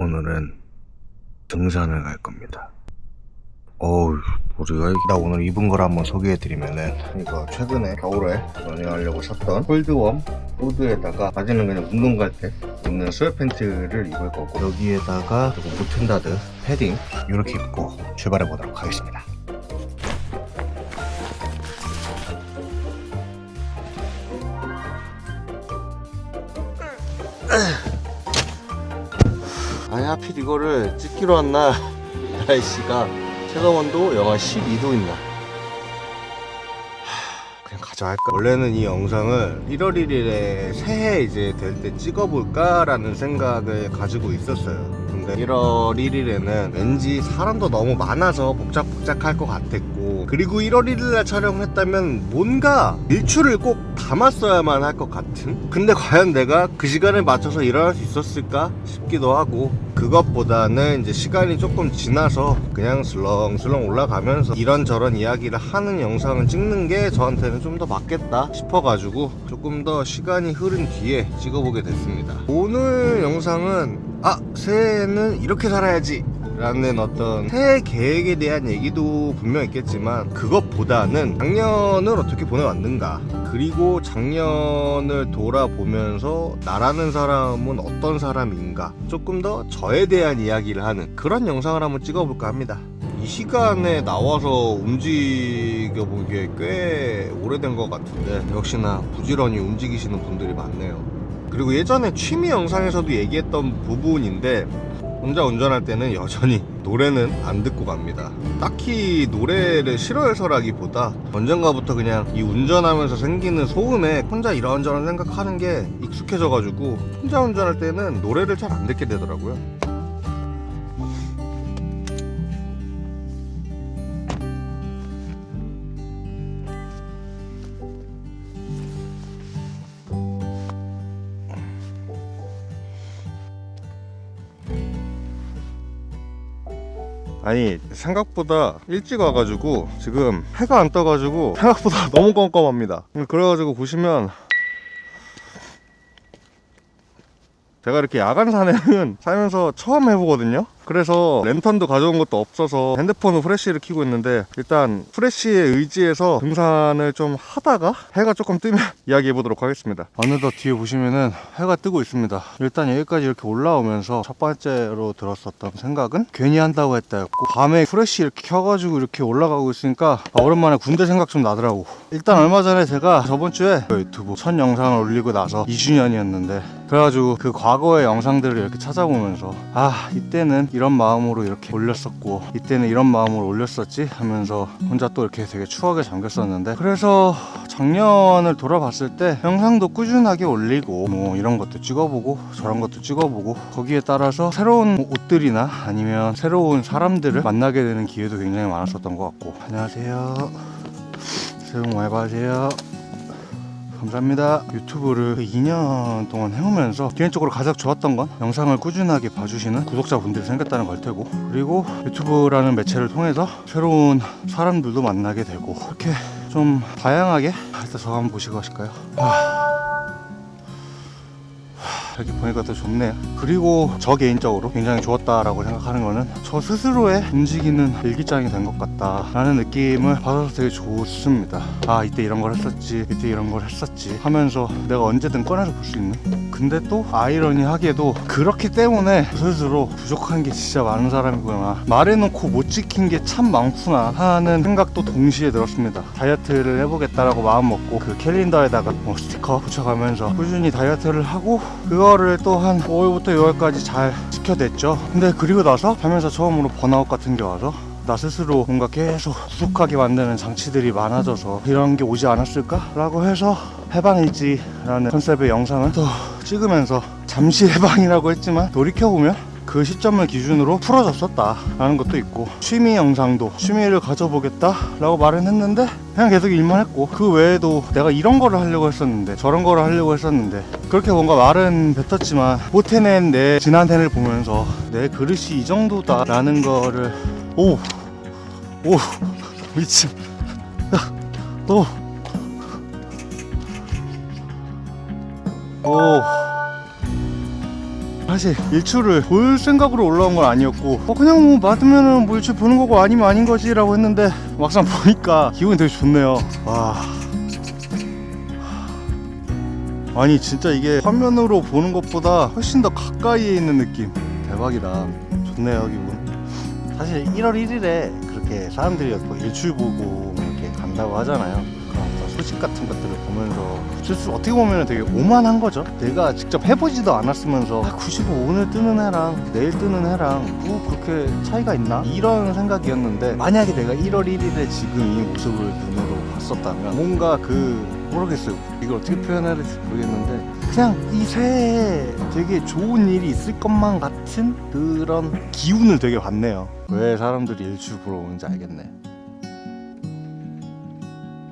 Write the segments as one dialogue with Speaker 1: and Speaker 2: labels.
Speaker 1: 오늘은 등산을 갈 겁니다. 나 오늘 입은 걸 한번 소개해드리면은, 이거 최근에 겨울에 러닝하려고 샀던 폴드웜 후드에다가 바지는 그냥 운동 갈 때 입는 스웨트팬츠를 입을 거고, 여기에다가 무튼다드 패딩 이렇게 입고 출발해 보도록 하겠습니다. 아니, 하필 이거를 찍기로 한 날 날씨가 체감온도 영하 12도입니다. 그냥 가져갈까? 원래는 이 영상을 1월 1일에 새해 이제 될 때 찍어볼까 라는 생각을 가지고 있었어요. 근데 1월 1일에는 왠지 사람도 너무 많아서 복작복작할 것 같았고, 그리고 1월 1일날 촬영을 했다면 뭔가 일출을 꼭 담았어야만 할 것 같은? 근데 과연 내가 그 시간에 맞춰서 일어날 수 있었을까 싶기도 하고, 그것보다는 이제 시간이 조금 지나서 그냥 슬렁슬렁 올라가면서 이런저런 이야기를 하는 영상을 찍는 게 저한테는 좀 더 맞겠다 싶어가지고 조금 더 시간이 흐른 뒤에 찍어보게 됐습니다. 오늘 영상은 새해에는 이렇게 살아야지 라는 어떤 새해 계획에 대한 얘기도 분명 있겠지만, 그것보다는 작년을 어떻게 보내왔는가, 그리고 작년을 돌아보면서 나라는 사람은 어떤 사람인가, 조금 더 저에 대한 이야기를 하는 그런 영상을 한번 찍어볼까 합니다. 이 시간에 나와서 움직여본 게 꽤 오래된 것 같은데, 역시나 부지런히 움직이시는 분들이 많네요. 그리고 예전에 취미 영상에서도 얘기했던 부분인데, 혼자 운전할 때는 여전히 노래는 안 듣고 갑니다. 딱히 노래를 싫어해서라기보다 언젠가부터 그냥 이 운전하면서 생기는 소음에 혼자 이런저런 생각하는 게 익숙해져가지고 혼자 운전할 때는 노래를 잘 안 듣게 되더라고요. 아니, 생각보다 일찍 와가지고 지금 해가 안 떠가지고 생각보다 너무 껌껌합니다. 그래가지고 보시면 제가 이렇게 야간 산행은 살면서 처음 해보거든요. 그래서 랜턴도 가져온 것도 없어서 핸드폰으로 프레쉬를 켜고 있는데, 일단 프레쉬에 의지해서 등산을 좀 하다가 해가 조금 뜨면 이야기해보도록 하겠습니다. 어느덧 뒤에 보시면은 해가 뜨고 있습니다. 일단 여기까지 이렇게 올라오면서 첫 번째로 들었었던 생각은 괜히 한다고 했다였고, 밤에 프레쉬 이렇게 켜가지고 이렇게 올라가고 있으니까 오랜만에 군대 생각 좀 나더라고. 일단 얼마 전에 제가 저번 주에 유튜브 첫 영상을 올리고 나서 2주년이었는데, 그래가지고 그 과거의 영상들을 이렇게 찾아보면서 이때는 이런 마음으로 이렇게 올렸었고, 이때는 이런 마음으로 올렸었지 하면서 혼자 또 이렇게 되게 추억에 잠겼었는데, 그래서 작년을 돌아봤을 때 영상도 꾸준하게 올리고, 뭐 이런 것도 찍어보고 저런 것도 찍어보고, 거기에 따라서 새로운 옷들이나 아니면 새로운 사람들을 만나게 되는 기회도 굉장히 많았었던 것 같고. 안녕하세요, 새해 복 많이 받으세요. 감사합니다. 유튜브를 2년 동안 해오면서 개인적으로 가장 좋았던 건 영상을 꾸준하게 봐주시는 구독자분들이 생겼다는 걸 테고, 그리고 유튜브라는 매체를 통해서 새로운 사람들도 만나게 되고, 이렇게 좀 다양하게. 일단 저 한번 보시고 가실까요? 이렇게 보니까 더 좋네요. 그리고 저 개인적으로 굉장히 좋았다라고 생각하는 거는 저 스스로의 움직이는 일기장이 된 것 같다 라는 느낌을 받아서 되게 좋습니다. 이때 이런 걸 했었지, 이때 이런 걸 했었지 하면서 내가 언제든 꺼내서 볼 수 있는. 근데 또 아이러니하게도 그렇기 때문에 스스로 부족한 게 진짜 많은 사람이구나, 말해놓고 못 지킨 게 참 많구나 하는 생각도 동시에 들었습니다. 다이어트를 해보겠다라고 마음 먹고 그 캘린더에다가 스티커 붙여가면서 꾸준히 다이어트를 하고, 그거를 또 한 5월부터 6월까지 잘 지켜냈죠. 근데 그리고 나서 하면서 처음으로 번아웃 같은 게 와서 나 스스로 뭔가 계속 구속하게 만드는 장치들이 많아져서 이런 게 오지 않았을까? 라고 해서 해방일지라는 컨셉의 영상을 또 찍으면서, 잠시 해방이라고 했지만 돌이켜보면 그 시점을 기준으로 풀어졌었다 라는 것도 있고, 취미 영상도 취미를 가져보겠다 라고 말은 했는데 그냥 계속 일만 했고, 그 외에도 내가 이런 거를 하려고 했었는데 저런 거를 하려고 했었는데, 그렇게 뭔가 말은 뱉었지만 못해낸 내 지난 해를 보면서 내 그릇이 이 정도다 라는 거를 오 미친
Speaker 2: 사실 일출을 볼 생각으로 올라온 건 아니었고 그냥 뭐 맞으면은 뭐 일출 보는 거고 아니면 아닌 거지 라고 했는데 막상 보니까 기분이 되게 좋네요. 와, 아니 진짜 이게 화면으로 보는 것보다 훨씬 더 가까이에 있는 느낌. 대박이다. 좋네요 기분. 사실 1월 1일에 그렇게 사람들이 뭐 일출 보고 이렇게 간다고 하잖아요. 그런 어떤 소식 같은 것들을 보면서 실수 어떻게 보면 되게 오만한 거죠. 내가 직접 해보지도 않았으면서 굳이 뭐 오늘 뜨는 해랑 내일 뜨는 해랑 뭐 그렇게 차이가 있나? 이런 생각이었는데 만약에 내가 1월 1일에 지금 이 모습을 눈으로 봤었다면 뭔가 모르겠어요. 이걸 어떻게 표현해야 될지 모르겠는데 그냥 이 새해에 되게 좋은 일이 있을 것만 같은 그런 기운을 되게 받네요. 왜 사람들이 일출 보러 오는지 알겠네.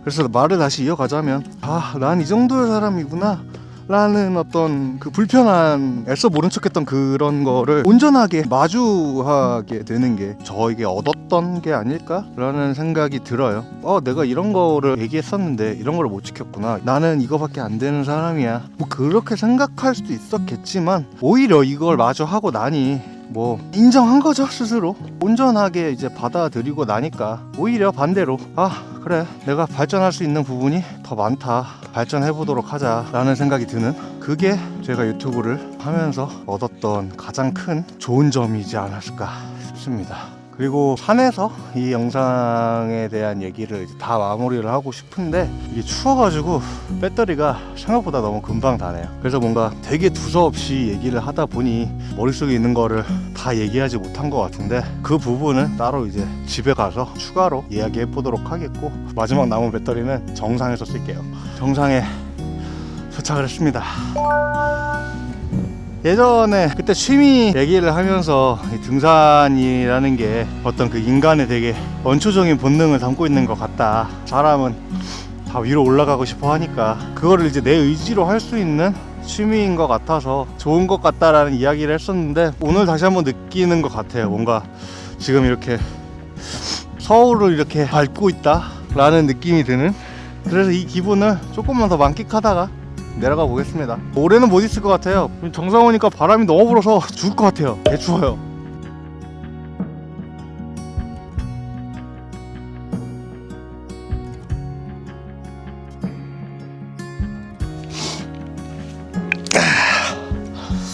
Speaker 2: 그래서 말을 다시 이어가자면 난 이 정도의 사람이구나 라는 어떤 그 불편한 애써 모른 척했던 그런 거를 온전하게 마주하게 되는 게 저에게 얻었던 게 아닐까 라는 생각이 들어요. 내가 이런 거를 얘기했었는데 이런 걸 못 지켰구나, 나는 이거밖에 안 되는 사람이야, 뭐 그렇게 생각할 수도 있었겠지만 오히려 이걸 마주하고 나니 뭐 인정한 거죠. 스스로 온전하게 이제 받아들이고 나니까 오히려 반대로 그래, 내가 발전할 수 있는 부분이 더 많다, 발전해보도록 하자 라는 생각이 드는, 그게 제가 유튜브를 하면서 얻었던 가장 큰 좋은 점이지 않았을까 싶습니다. 그리고 산에서 이 영상에 대한 얘기를 이제 다 마무리를 하고 싶은데 이게 추워가지고 배터리가 생각보다 너무 금방 다네요. 그래서 뭔가 되게 두서없이 얘기를 하다 보니 머릿속에 있는 거를 다 얘기하지 못한 것 같은데 그 부분은 따로 이제 집에 가서 추가로 이야기해 보도록 하겠고, 마지막 남은 배터리는 정상에서 쓸게요. 정상에 도착을 했습니다. 예전에 그때 취미 얘기를 하면서 등산이라는 게 어떤 그 인간의 되게 원초적인 본능을 담고 있는 것 같다, 사람은 다 위로 올라가고 싶어 하니까 그거를 이제 내 의지로 할 수 있는 취미인 것 같아서 좋은 것 같다라는 이야기를 했었는데 오늘 다시 한번 느끼는 것 같아요. 뭔가 지금 이렇게 서울을 이렇게 밟고 있다 라는 느낌이 드는, 그래서 이 기분을 조금만 더 만끽하다가 내려가 보겠습니다. 올해는 못 있을 것 같아요. 정상 오니까 바람이 너무 불어서 죽을 것 같아요. 개 추워요.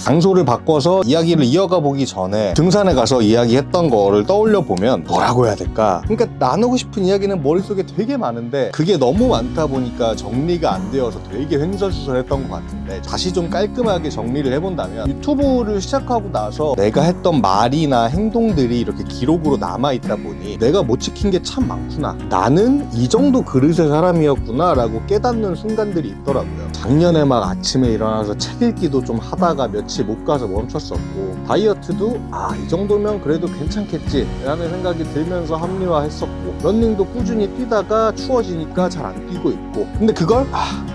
Speaker 2: 장소를 바꿔서 이야기를 이어가 보기 전에 등산에 가서 이야기했던 거를 떠올려 보면 뭐라고 해야 될까? 그러니까 나누고 싶은 이야기는 머릿속에 되게 많은데 그게 너무 많다 보니까 정리가 안 되어서 되게 횡설수설했던 것 같은데, 다시 좀 깔끔하게 정리를 해본다면 유튜브를 시작하고 나서 내가 했던 말이나 행동들이 이렇게 기록으로 남아있다 보니 내가 못 지킨 게 참 많구나, 나는 이 정도 그릇의 사람이었구나 라고 깨닫는 순간들이 있더라고요. 작년에 막 아침에 일어나서 책 읽기도 좀 하다가 며칠 못 가서 멈췄었고, 다이어트도 이 정도면 그래도 괜찮겠지 라는 생각이 들면서 합리화했었고, 러닝도 꾸준히 뛰다가 추워지니까 잘 안 뛰고 있고, 근데 그걸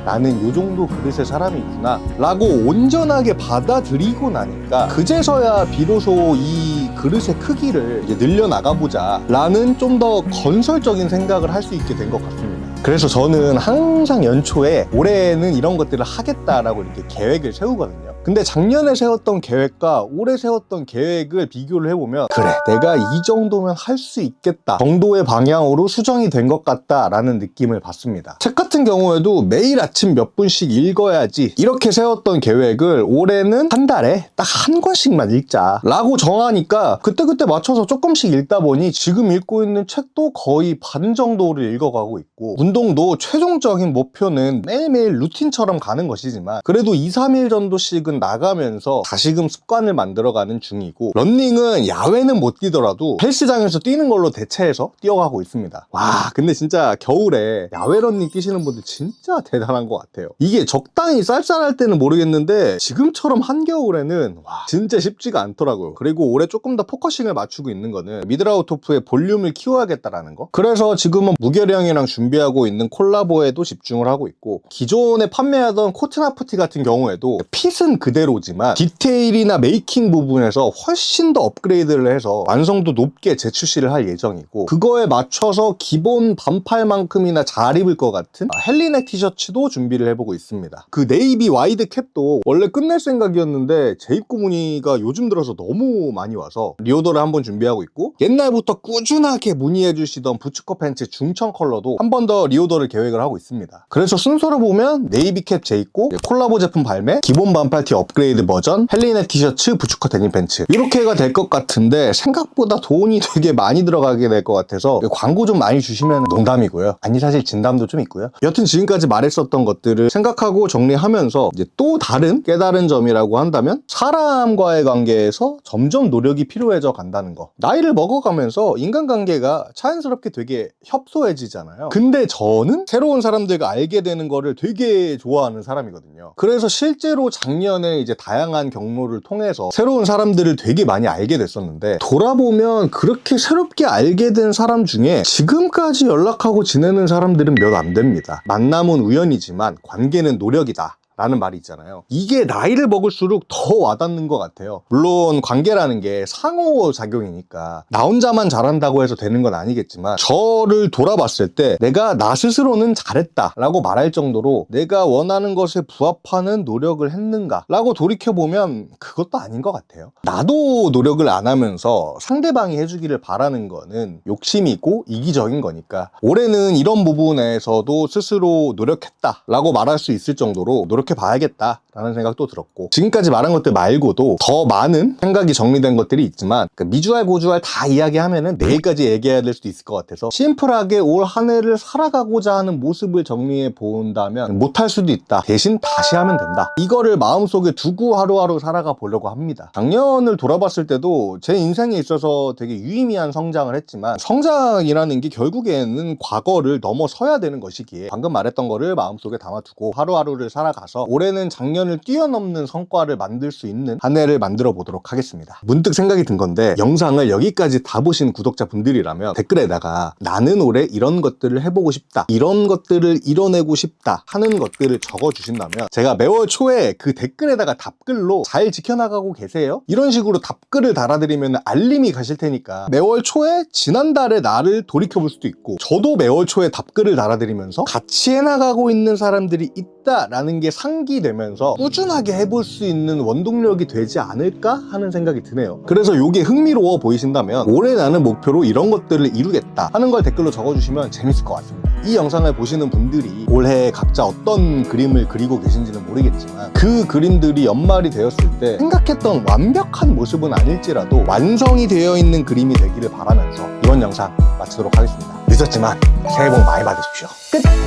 Speaker 2: 나는 요 정도 그릇의 사람이구나 라고 온전하게 받아들이고 나니까 그제서야 비로소 이 그릇의 크기를 이제 늘려나가보자 라는 좀 더 건설적인 생각을 할 수 있게 된 것 같습니다. 그래서 저는 항상 연초에 올해는 이런 것들을 하겠다라고 이렇게 계획을 세우거든요. 근데 작년에 세웠던 계획과 올해 세웠던 계획을 비교를 해보면 그래, 내가 이 정도면 할 수 있겠다 정도의 방향으로 수정이 된 것 같다라는 느낌을 받습니다. 책 같은 경우에도 매일 아침 몇 분씩 읽어야지 이렇게 세웠던 계획을 올해는 한 달에 딱 한 권씩만 읽자 라고 정하니까 그때그때 맞춰서 조금씩 읽다 보니 지금 읽고 있는 책도 거의 반 정도를 읽어가고 있고, 운동도 최종적인 목표는 매일매일 루틴처럼 가는 것이지만 그래도 2, 3일 정도씩은 나가면서 다시금 습관을 만들어가는 중이고, 런닝은 야외는 못 뛰더라도 헬스장에서 뛰는 걸로 대체해서 뛰어가고 있습니다. 와, 근데 진짜 겨울에 야외 런닝 뛰시는 분들 진짜 대단한 것 같아요. 이게 적당히 쌀쌀할 때는 모르겠는데 지금처럼 한겨울에는 진짜 쉽지가 않더라고요. 그리고 올해 조금 더 포커싱을 맞추고 있는 거는 미드라우트 토프의 볼륨을 키워야겠다라는 거. 그래서 지금은 무결형이랑 준비하고 있는 콜라보에도 집중을 하고 있고, 기존에 판매하던 코트나프티 같은 경우에도 핏은 그대로지만 디테일이나 메이킹 부분에서 훨씬 더 업그레이드를 해서 완성도 높게 재출시를 할 예정이고, 그거에 맞춰서 기본 반팔만큼이나 잘 입을 것 같은 헬리넥 티셔츠도 준비를 해보고 있습니다. 그 네이비 와이드 캡도 원래 끝낼 생각이었는데 재입고 문의가 요즘 들어서 너무 많이 와서 리오더를 한번 준비하고 있고, 옛날부터 꾸준하게 문의해주시던 부츠컷 팬츠 중청 컬러도 한 번 더 리오더를 계획을 하고 있습니다. 그래서 순서로 보면 네이비 캡 재입고, 콜라보 제품 발매, 기본 반팔티 업그레이드 버전, 헬리넥 티셔츠, 부츠컷 데님 팬츠, 이렇게가 될 것 같은데 생각보다 돈이 되게 많이 들어가게 될 것 같아서 광고 좀 많이 주시면 농담이고요. 아니 사실 진담도 좀 있고요. 여튼 지금까지 말했었던 것들을 생각하고 정리하면서 이제 또 다른 깨달은 점이라고 한다면, 사람과의 관계에서 점점 노력이 필요해져 간다는 거. 나이를 먹어가면서 인간관계가 자연스럽게 되게 협소해지잖아요. 근데 저는 새로운 사람들과 알게 되는 거를 되게 좋아하는 사람이거든요. 그래서 실제로 작년에 이제 다양한 경로를 통해서 새로운 사람들을 되게 많이 알게 됐었는데, 돌아보면 그렇게 새롭게 알게 된 사람 중에 지금까지 연락하고 지내는 사람들은 몇 안 됩니다. 만남은 우연이지만 관계는 노력이다 라는 말이 있잖아요. 이게 나이를 먹을수록 더 와닿는 것 같아요. 물론 관계라는 게 상호작용이니까 나 혼자만 잘한다고 해서 되는 건 아니겠지만, 저를 돌아봤을 때 내가 나 스스로는 잘했다 라고 말할 정도로 내가 원하는 것에 부합하는 노력을 했는가 라고 돌이켜보면 그것도 아닌 것 같아요. 나도 노력을 안 하면서 상대방이 해주기를 바라는 거는 욕심이고 이기적인 거니까, 올해는 이런 부분에서도 스스로 노력했다 라고 말할 수 있을 정도로 노력해 봐야겠다 라는 생각도 들었고, 지금까지 말한 것들 말고도 더 많은 생각이 정리된 것들이 있지만, 미주알 고주알 다 이야기하면은 내일까지 얘기해야 될 수도 있을 것 같아서 심플하게 올 한 해를 살아가고자 하는 모습을 정리해 본다면 못할 수도 있다, 대신 다시 하면 된다, 이거를 마음속에 두고 하루하루 살아가 보려고 합니다. 작년을 돌아봤을 때도 제 인생에 있어서 되게 유의미한 성장을 했지만, 성장이라는 게 결국에는 과거를 넘어서야 되는 것이기에 방금 말했던 거를 마음속에 담아두고 하루하루를 살아가서 올해는 작년을 뛰어넘는 성과를 만들 수 있는 한 해를 만들어 보도록 하겠습니다. 문득 생각이 든 건데, 영상을 여기까지 다 보신 구독자분들이라면 댓글에다가 나는 올해 이런 것들을 해보고 싶다, 이런 것들을 이뤄내고 싶다 하는 것들을 적어주신다면, 제가 매월 초에 그 댓글에다가 답글로 잘 지켜나가고 계세요? 이런 식으로 답글을 달아드리면 알림이 가실 테니까 매월 초에 지난달의 나를 돌이켜볼 수도 있고, 저도 매월 초에 답글을 달아드리면서 같이 해나가고 있는 사람들이 있다라는 게 상기되면서 꾸준하게 해볼 수 있는 원동력이 되지 않을까 하는 생각이 드네요. 그래서 이게 흥미로워 보이신다면 올해 나는 목표로 이런 것들을 이루겠다 하는 걸 댓글로 적어주시면 재밌을 것 같습니다. 이 영상을 보시는 분들이 올해 각자 어떤 그림을 그리고 계신지는 모르겠지만, 그 그림들이 연말이 되었을 때 생각했던 완벽한 모습은 아닐지라도 완성이 되어 있는 그림이 되기를 바라면서 이번 영상 마치도록 하겠습니다. 늦었지만 새해 복 많이 받으십시오. 끝!